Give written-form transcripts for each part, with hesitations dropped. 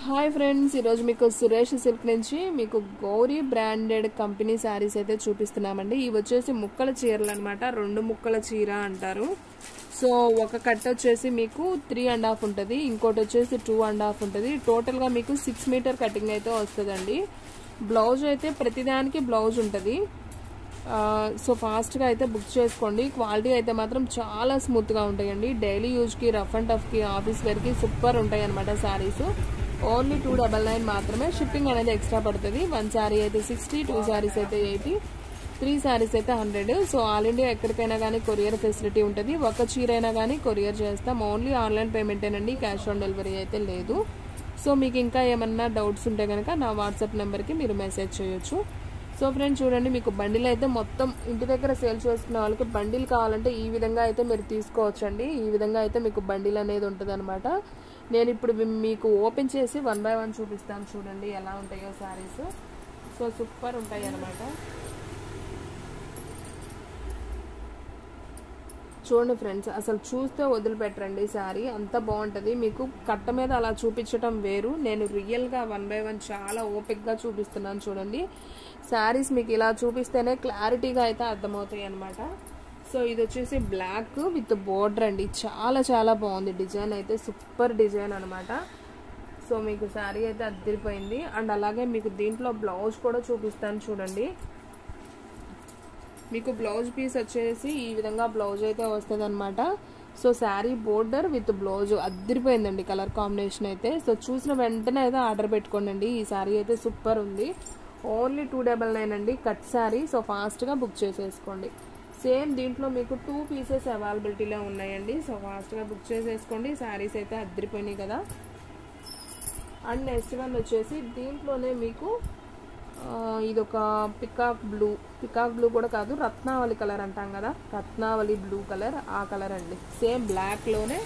Hi friends, ఈరోజు మీకు Suresh silk నుంచి మీకు గౌరీ బ్రాండెడ్ కంపెనీ శారీస్ అయితే చూపిస్తున్నామండి. ఇవి వచ్చేసి ముక్కల చీరలు అనమాట. 2 ముక్కల చీర అంటారు. సో ఒక కట్ వచ్చేసి మీకు 3.5 ఉంటుంది, ఇంకోటి వచ్చేసి 2.5 ఉంటుంది. టోటల్గా మీకు 6 మీటర్ కటింగ్ అయితే వస్తుందండి. బ్లౌజ్ అయితే ప్రతిదానికి బ్లౌజ్ ఉంటుంది. సో ఫాస్ట్గా అయితే బుక్ చేసుకోండి. క్వాలిటీ అయితే మాత్రం చాలా స్మూత్గా ఉంటాయండి. డైలీ యూజ్కి, రఫ్ అండ్ టఫ్కి, ఆఫీస్ వేర్కి సూపర్ ఉంటాయి అనమాట శారీస్. ఓన్లీ 299 మాత్రమే. షిప్పింగ్ అనేది ఎక్స్ట్రా పడుతుంది. 1 శారీ అయితే 60, 2 శారీస్ అయితే 80, 3 శారీస్ అయితే 100. సో ఆల్ ఇండియా ఎక్కడికైనా కానీ కొరియర్ ఫెసిలిటీ ఉంటుంది. ఒక చీర అయినా కానీ కొరియర్ చేస్తాం. ఓన్లీ ఆన్లైన్ పేమెంటేనండి, క్యాష్ ఆన్ డెలివరీ అయితే లేదు. సో మీకు ఇంకా ఏమన్నా డౌట్స్ ఉంటే కనుక నా వాట్సాప్ నెంబర్కి మీరు మెసేజ్ చేయొచ్చు. సో ఫ్రెండ్స్ చూడండి, మీకు బండిల్ అయితే మొత్తం ఇంటి దగ్గర సేల్ చేసుకునే వాళ్ళకి బండిల్ కావాలంటే ఈ విధంగా అయితే మీరు తీసుకోవచ్చండి. ఈ విధంగా అయితే మీకు బండిల్ అనేది ఉంటుంది అనమాట. నేను ఇప్పుడు మీకు ఓపెన్ చేసి 1 by 1 చూపిస్తాను. చూడండి ఎలా ఉంటాయో శారీస్. సో సూపర్ ఉంటాయి అనమాట. చూడండి ఫ్రెండ్స్, అసలు చూస్తే వదిలిపెట్టరండి శారీ, అంత బాగుంటుంది. మీకు కట్ట మీద అలా చూపించడం వేరు, నేను రియల్గా 1 by 1 చాలా ఓపిక్గా చూపిస్తున్నాను. చూడండి శారీస్ మీకు ఇలా చూపిస్తేనే క్లారిటీగా అయితే అర్థమవుతాయి అనమాట. సో ఇది వచ్చేసి బ్లాక్ విత్ బోర్డర్ అండి. చాలా చాలా బాగుంది డిజైన్ అయితే, సూపర్ డిజైన్ అనమాట. సో మీకు శారీ అయితే అద్దరిపోయింది. అండ్ అలాగే మీకు దీంట్లో బ్లౌజ్ కూడా చూపిస్తాను చూడండి. మీకు బ్లౌజ్ పీస్ వచ్చేసి ఈ విధంగా బ్లౌజ్ అయితే వస్తుంది అనమాట. So sari border with blouse అద్దరిపోయిందండి కలర్ కాంబినేషన్ అయితే. సో చూసిన వెంటనే అయితే ఆర్డర్ పెట్టుకోండి. ఈ శారీ అయితే సూపర్ ఉంది. ఓన్లీ 299 అండి కట్ శారీ. సో ఫాస్ట్గా బుక్ చేసేసుకోండి. సేమ్ దీంట్లో మీకు 2 పీసెస్ అవైలబిలిటీలో ఉన్నాయండి. సో ఫాస్ట్గా బుక్ చేసేసుకోండి. శారీస్ అయితే అద్దరిపోయినాయి కదా. అండ్ నెక్స్ట్ వన్ వచ్చేసి దీంట్లోనే మీకు ఇదొక పికాక్ బ్లూ కూడా కాదు, రత్నావళి కలర్ అంటాం కదా, రత్నావళి బ్లూ కలర్, ఆ కలర్ అండి. సేమ్ బ్లాక్లోనే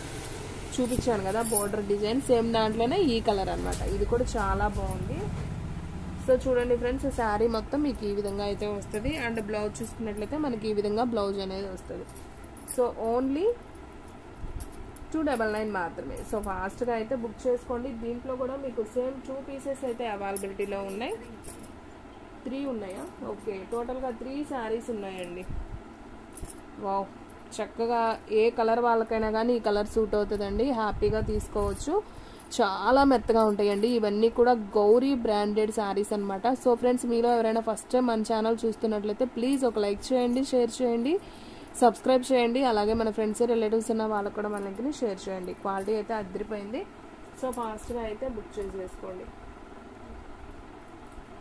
చూపించాను కదా బోర్డర్ డిజైన్, సేమ్ దాంట్లోనే ఈ కలర్ అనమాట. ఇది కూడా చాలా బాగుంది. సో చూడండి ఫ్రెండ్స్, శారీ మొత్తం మీకు ఈ విధంగా అయితే వస్తుంది. అండ్ బ్లౌజ్ చూసుకున్నట్లయితే మనకి ఈ విధంగా బ్లౌజ్ అనేది వస్తుంది. సో ఓన్లీ 299 మాత్రమే. సో ఫాస్ట్గా అయితే బుక్ చేసుకోండి. దీంట్లో కూడా మీకు సేమ్ 2 పీసెస్ అయితే అవైలబిలిటీలో ఉన్నాయి. 3 ఉన్నాయా? ఓకే, టోటల్గా 3 శారీస్ ఉన్నాయండి. వావ్, చక్కగా ఏ కలర్ వాళ్ళకైనా కానీ ఈ కలర్ సూట్ అవుతుందండి. హ్యాపీగా తీసుకోవచ్చు. చాలా మెత్తగా ఉంటాయండి. ఇవన్నీ కూడా గౌరీ బ్రాండెడ్ శారీస్ అనమాట. సో ఫ్రెండ్స్, మీలో ఎవరైనా ఫస్ట్ టైం మన ఛానల్ చూస్తున్నట్లయితే ప్లీజ్ ఒక లైక్ చేయండి, షేర్ చేయండి, సబ్స్క్రైబ్ చేయండి. అలాగే మన ఫ్రెండ్స్, రిలేటివ్స్ ఉన్న వాళ్ళకు కూడా మన లింక్ని షేర్ చేయండి. క్వాలిటీ అయితే అద్దరిపోయింది. సో ఫాస్ట్గా అయితే బుక్ చేసేసుకోండి.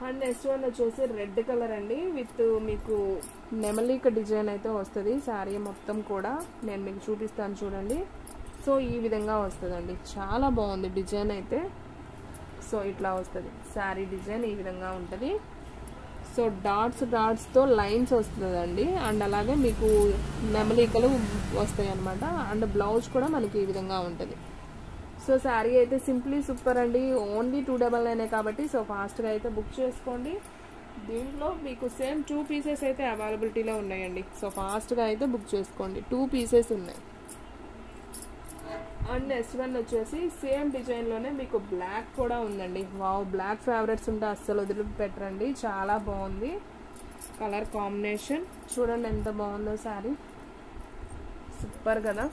అండ్ నెక్స్ట్ వన్ వచ్చేసి రెడ్ కలర్ అండి, విత్ మీకు నెమలిక డిజైన్ అయితే వస్తుంది. శారీ మొత్తం కూడా నేను మీకు చూపిస్తాను చూడండి. సో ఈ విధంగా వస్తుందండి. చాలా బాగుంది డిజైన్ అయితే. సో ఇట్లా వస్తుంది శారీ డిజైన్, ఈ విధంగా ఉంటుంది. సో డాట్స్తో లైన్స్ వస్తుందండి. అండ్ అలాగే మీకు నెమలికలు వస్తాయి అనమాట. అండ్ బ్లౌజ్ కూడా మనకి ఈ విధంగా ఉంటుంది. సో శారీ అయితే సింప్లీ సూపర్ అండి. ఓన్లీ 299 కాబట్టి సో ఫాస్ట్గా అయితే బుక్ చేసుకోండి. దీంట్లో మీకు సేమ్ 2 పీసెస్ అయితే అవైలబిలిటీలో ఉన్నాయండి. సో ఫాస్ట్గా అయితే బుక్ చేసుకోండి. 2 పీసెస్ ఉన్నాయి. అండ్ నెక్స్ట్ వన్ వచ్చేసి సేమ్ డిజైన్లోనే మీకు బ్లాక్ కూడా ఉందండి. వావ్, బ్లాక్ ఫేవరెట్స్ ఉంటే అస్సలు వదిలిపెట్టరండి. చాలా బాగుంది కలర్ కాంబినేషన్. చూడండి ఎంత బాగుందో శారీ, సూపర్ కదా.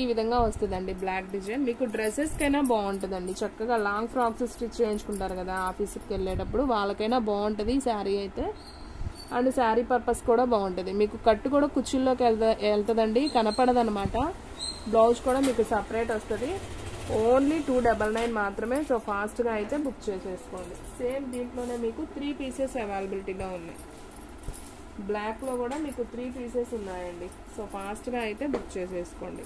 ఈ విధంగా వస్తుందండి బ్లాక్ డిజైన్. మీకు డ్రెస్సెస్కైనా బాగుంటుందండి. చక్కగా లాంగ్ ఫ్రాక్స్ స్టిచ్ చేయించుకుంటారు కదా ఆఫీస్కి వెళ్ళేటప్పుడు, వాళ్ళకైనా బాగుంటుంది ఈ శారీ అయితే. అండ్ శారీ పర్పస్ కూడా బాగుంటుంది. మీకు కట్టు కూడా కుర్చీల్లోకి వెళ్తుందండి, కనపడదు అనమాట. బ్లౌజ్ కూడా మీకు సపరేట్ వస్తుంది. ఓన్లీ 299 మాత్రమే. సో ఫాస్ట్గా అయితే బుక్ చేసేసుకోండి. సేమ్ దీంట్లోనే మీకు 3 పీసెస్ అవైలబిలిటీలో ఉన్నాయి. బ్లాక్లో కూడా మీకు 3 పీసెస్ ఉన్నాయండి. సో ఫాస్ట్గా అయితే బుక్ చేసేసుకోండి.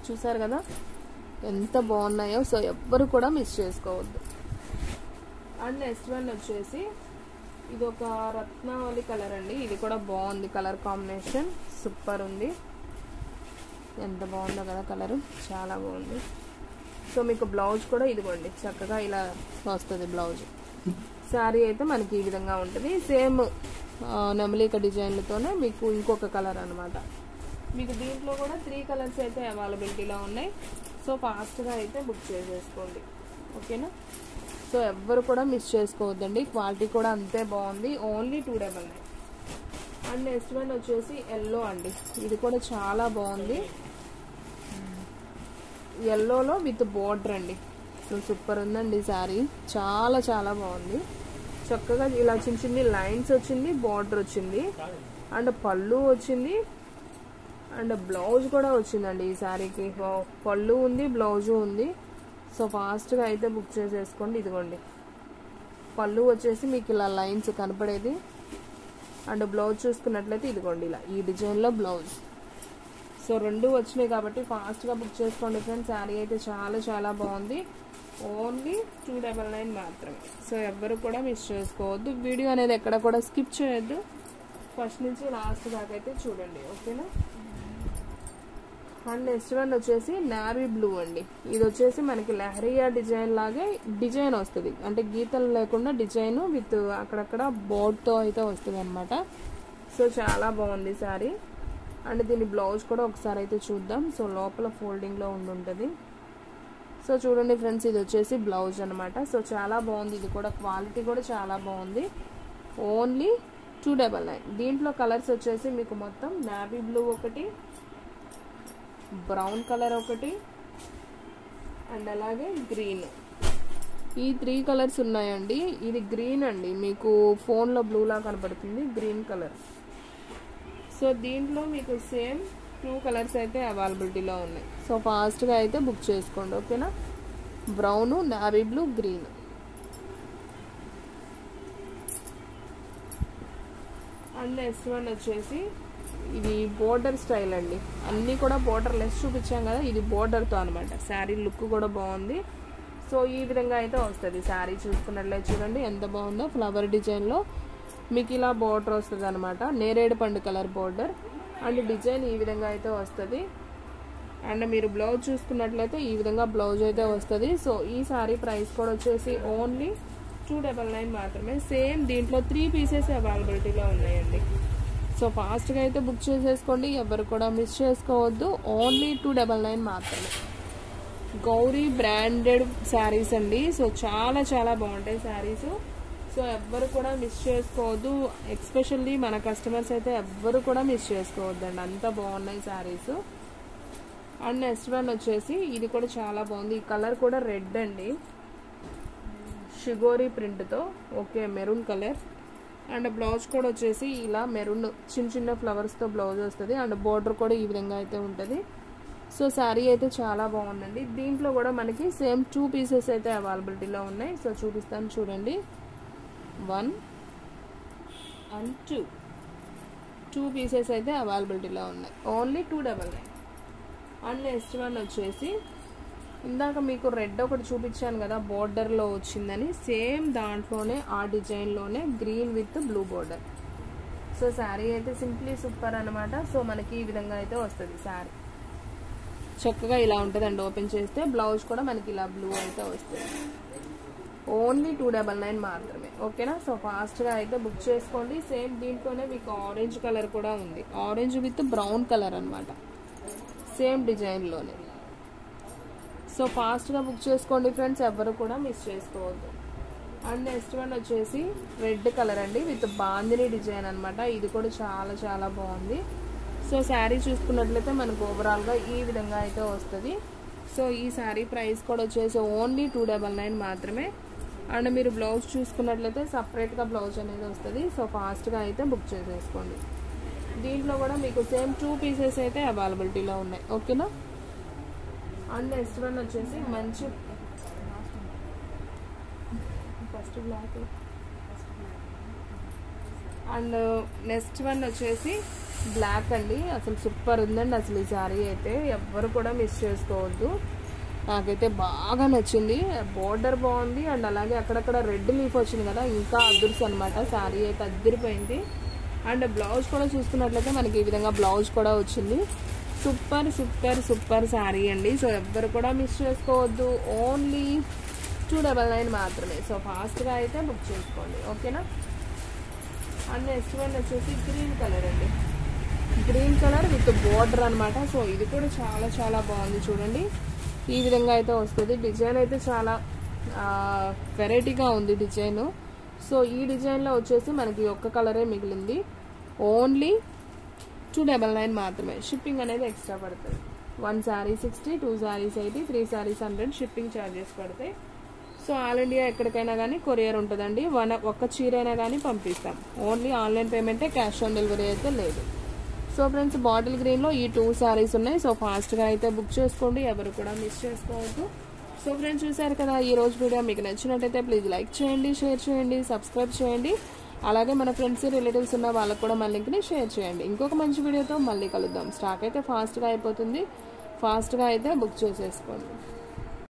చూసారు కదా ఎంత బాగున్నాయో. సో ఎవ్వరు కూడా మిస్ చేసుకోవద్దు. అండ్ నెక్స్ట్ వన్ వచ్చేసి ఇది ఒక రత్నావళి కలర్ అండి. ఇది కూడా బాగుంది కలర్ కాంబినేషన్, సూపర్ ఉంది. ఎంత బాగుందో కదా కలరు, చాలా బాగుంది. సో మీకు బ్లౌజ్ కూడా ఇదిగోండి చక్కగా ఇలా వస్తుంది బ్లౌజ్. శారీ అయితే మనకి ఈ విధంగా ఉంటుంది. సేమ్ నెమలిక డిజైన్లతోనే మీకు ఇంకొక కలర్ అనమాట. మీకు దీంట్లో కూడా 3 కలర్స్ అయితే అవైలబిలిటీలో ఉన్నాయి. సో ఫాస్ట్గా అయితే బుక్ చేసేసుకోండి. ఓకేనా. సో ఎవ్వరు కూడా మిస్ చేసుకోవద్దండి, క్వాలిటీ కూడా అంతే బాగుంది. ఓన్లీ 299. అండ్ నెక్స్ట్ వన్ వచ్చేసి ఎల్లో అండి, ఇది కూడా చాలా బాగుంది. ఎల్లోలో విత్ బోర్డర్ అండి, సో సూపర్ ఉందండి శారీ, చాలా చాలా బాగుంది. చక్కగా ఇలా చిన్న చిన్న లైన్స్ వచ్చింది, బార్డర్ వచ్చింది, అండ్ పళ్ళు వచ్చింది, అండ్ బ్లౌజ్ కూడా వచ్చిందండి ఈ శారీకి. పళ్ళు ఉంది, బ్లౌజు ఉంది. సో ఫాస్ట్గా అయితే బుక్ చేసేసుకోండి. ఇదిగోండి పళ్ళు వచ్చేసి మీకు ఇలా లైన్స్ కనపడేది, అండ్ బ్లౌజ్ చూసుకున్నట్లయితే ఇదిగోండి ఇలా ఈ డిజైన్లో బ్లౌజ్. సో రెండు వచ్చినాయి కాబట్టి ఫాస్ట్గా బుక్ చేసుకోండి ఫ్రెండ్స్. శారీ అయితే చాలా చాలా బాగుంది. ఓన్లీ 299 మాత్రమే. సో ఎవ్వరు కూడా మిస్ చేసుకోవద్దు. వీడియో అనేది ఎక్కడ కూడా స్కిప్ చేయొద్దు, ఫస్ట్ నుంచి లాస్ట్ దాకా అయితే చూడండి, ఓకేనా. అండ్ నెక్స్ట్ వన్ వచ్చేసి నావీ బ్లూ అండి, ఇది వచ్చేసి మనకి లహరియా డిజైన్ లాగే డిజైన్ వస్తుంది, అంటే గీతలు లేకుండా డిజైన్ విత్ అక్కడక్కడ బోర్డ్తో అయితే వస్తుంది అనమాట. సో చాలా బాగుంది శారీ. అండ్ దీని బ్లౌజ్ కూడా ఒకసారి అయితే చూద్దాం. సో లోపల ఫోల్డింగ్లో ఉంటుంది. సో చూడండి ఫ్రెండ్స్, ఇది వచ్చేసి బ్లౌజ్ అనమాట. సో చాలా బాగుంది, ఇది కూడా క్వాలిటీ కూడా చాలా బాగుంది. ఓన్లీ 299. దీంట్లో కలర్స్ వచ్చేసి మీకు మొత్తం నావీ బ్లూ ఒకటి, బ్రౌన్ కలర్ ఒకటి, అండ్ అలాగే గ్రీన్, ఈ 3 కలర్స్ ఉన్నాయండి. ఇది గ్రీన్ అండి, మీకు ఫోన్లో బ్లూలా కనపడుతుంది, గ్రీన్ కలర్. సో దీంట్లో మీకు సేమ్ 2 కలర్స్ అయితే అవైలబిలిటీలో ఉన్నాయి. సో ఫాస్ట్గా అయితే బుక్ చేసుకోండి, ఓకేనా. Brown, navy blue, green. And next one వచ్చేసి ఇది బోర్డర్ స్టైల్ అండి, అన్నీ కూడా బోర్డర్ లెస్ చూపించాం కదా, ఇది బోర్డర్తో అనమాట. శారీ లుక్ కూడా బాగుంది. సో ఈ విధంగా అయితే వస్తుంది శారీ. చూసుకున్నట్లయితే చూడండి ఎంత బాగుందో, ఫ్లవర్ డిజైన్లో మీకు ఇలా బోర్డర్ వస్తుంది అనమాట, నేరేడు పండు కలర్ బోర్డర్. అండ్ డిజైన్ ఈ విధంగా అయితే వస్తుంది. అండ్ మీరు బ్లౌజ్ చూసుకున్నట్లయితే ఈ విధంగా బ్లౌజ్ అయితే వస్తుంది. సో ఈ శారీ ప్రైస్ కూడా వచ్చేసి ఓన్లీ 299 మాత్రమే. సేమ్ దీంట్లో 3 పీసెస్ అవైలబిలిటీలో ఉన్నాయండి. సో ఫాస్ట్గా అయితే బుక్ చేసేసుకోండి, ఎవరు కూడా మిస్ చేసుకోవద్దు. ఓన్లీ 299 మాత్రమే. గౌరీ బ్రాండెడ్ శారీస్ అండి. సో చాలా చాలా బాగుంటాయి శారీస్. సో ఎవ్వరు కూడా మిస్ చేసుకోవద్దు, ఎక్స్పెషల్లీ మన కస్టమర్స్ అయితే ఎవ్వరు కూడా మిస్ చేసుకోవద్దండి, అంత బాగున్నాయి శారీస్. అండ్ నెక్స్ట్ వన్ వచ్చేసి ఇది కూడా చాలా బాగుంది. ఈ కలర్ కూడా రెడ్ అండి, షిగోరీ ప్రింట్తో, okay maroon colour. And blouse కూడా వచ్చేసి ఇలా మెరూన్ చిన్న చిన్న ఫ్లవర్స్తో బ్లౌజ్ వస్తుంది. అండ్ బోర్డర్ కూడా ఈ విధంగా అయితే ఉంటుంది. సో శారీ అయితే చాలా బాగుందండి. దీంట్లో కూడా మనకి సేమ్ 2 పీసెస్ అయితే అవైలబిలిటీలో ఉన్నాయి. సో చూపిస్తాను చూడండి, 1 and 2 పీసెస్ అయితే అవైలబిలిటీలో ఉన్నాయి. ఓన్లీ 299. అండ్ నెక్స్ట్ వన్ వచ్చేసి ఇందాక మీకు రెడ్ ఒకటి చూపించాను కదా బోర్డర్లో వచ్చిందని, సేమ్ దాంట్లోనే ఆ డిజైన్లోనే green with blue border. So sari అయితే సింప్లీ సూపర్ అనమాట. సో మనకి ఈ విధంగా అయితే వస్తుంది శారీ, చక్కగా ఇలా ఉంటుందండి. ఓపెన్ చేస్తే బ్లౌజ్ కూడా మనకి ఇలా బ్లూ అయితే వస్తుంది. ఓన్లీ 299 మాత్రమే, ఓకేనా. సో ఫాస్ట్గా అయితే బుక్ చేసుకోండి. సేమ్ దీంట్లోనే మీకు ఆరెంజ్ కలర్ కూడా ఉంది, ఆరెంజ్ విత్ బ్రౌన్ కలర్ అనమాట, సేమ్ డిజైన్లోనే. సో ఫాస్ట్గా బుక్ చేసుకోండి ఫ్రెండ్స్, ఎవరు కూడా మిస్ చేసుకోవద్దు. అండ్ నెక్స్ట్ వన్ వచ్చేసి రెడ్ కలర్ అండి, విత్ బాందిని డిజైన్ అనమాట. ఇది కూడా చాలా చాలా బాగుంది. సో శారీ చూసుకున్నట్లయితే మనకు ఓవరాల్గా ఈ విధంగా అయితే వస్తుంది. సో ఈ శారీ ప్రైస్ కూడా వచ్చేసి ఓన్లీ 299 మాత్రమే. అండ్ మీరు బ్లౌజ్ చూసుకున్నట్లయితే సపరేట్గా బ్లౌజ్ అనేది వస్తుంది. సో ఫాస్ట్గా అయితే బుక్ చేసేసుకోండి. దీంట్లో కూడా మీకు సేమ్ 2 పీసెస్ అయితే అవైలబిలిటీలో ఉన్నాయి, ఓకేనా. అండ్ నెక్స్ట్ వన్ వచ్చేసి మంచి first block. And next one వచ్చేసి బ్లాక్ అండి, అసలు సూపర్ ఉందండి అసలు ఈ శారీ అయితే, ఎవ్వరు కూడా మిస్ చేసుకోవద్దు. నాకైతే బాగా నచ్చింది, బోర్డర్ బాగుంది. అండ్ అలాగే అక్కడక్కడ రెడ్ లీఫ్ వచ్చింది కదా, ఇంకా అదుర్స్ అనమాట. శారీ అయితే అద్దరిపోయింది. అండ్ బ్లౌజ్ కూడా చూసుకున్నట్లయితే మనకి ఈ విధంగా బ్లౌజ్ కూడా వచ్చింది. సూపర్ సూపర్ సూపర్ శారీ అండి. సో ఎవ్వరు కూడా మిస్ చేసుకోవద్దు, ఓన్లీ 299 మాత్రమే. సో ఫాస్ట్గా అయితే బుక్ చేసుకోండి, ఓకేనా. అండ్ నెక్స్ట్ వన్ వచ్చేసి గ్రీన్ కలర్ అండి, గ్రీన్ కలర్ విత్ బోర్డర్ అనమాట. సో ఇది కూడా చాలా చాలా బాగుంది చూడండి, ఈ విధంగా అయితే వస్తుంది. డిజైన్ అయితే చాలా వెరైటీగా ఉంది డిజైన్. సో ఈ డిజైన్లో వచ్చేసి మనకి ఒక్క కలరే మిగిలింది. ఓన్లీ 299 మాత్రమే. షిప్పింగ్ అనేది ఎక్స్ట్రా పడుతుంది. 1 శారీ 60, 2 శారీస్ 80, 3 శారీస్ 100 షిప్పింగ్ ఛార్జెస్ పడతాయి. సో ఆల్ ఇండియా ఎక్కడికైనా కానీ కొరియర్ ఉంటుందండి. ఒక్క చీర అయినా కానీ పంపిస్తాం. ఓన్లీ ఆన్లైన్ పేమెంటే, క్యాష్ ఆన్ డెలివరీ అయితే లేదు. సో ఫ్రెండ్స్, బాటిల్ గ్రీన్లో ఈ 2 శారీస్ ఉన్నాయి. సో ఫాస్ట్గా అయితే బుక్ చేసుకోండి, ఎవరు కూడా మిస్ చేసుకోవద్దు. సో ఫ్రెండ్స్, చూసారు కదా ఈ రోజు వీడియో. మీకు నచ్చినట్టయితే ప్లీజ్ లైక్ చేయండి, షేర్ చేయండి, సబ్స్క్రైబ్ చేయండి. అలాగే మన ఫ్రెండ్స్ రిలేటివ్స్ ఉన్న వాళ్ళకు కూడా మన లింక్ని షేర్ చేయండి. ఇంకొక మంచి వీడియోతో మళ్ళీ కలుద్దాం. స్టాక్ అయితే ఫాస్ట్గా అయిపోతుంది. ఫాస్ట్గా అయితే బుక్ చేసేసుకోండి.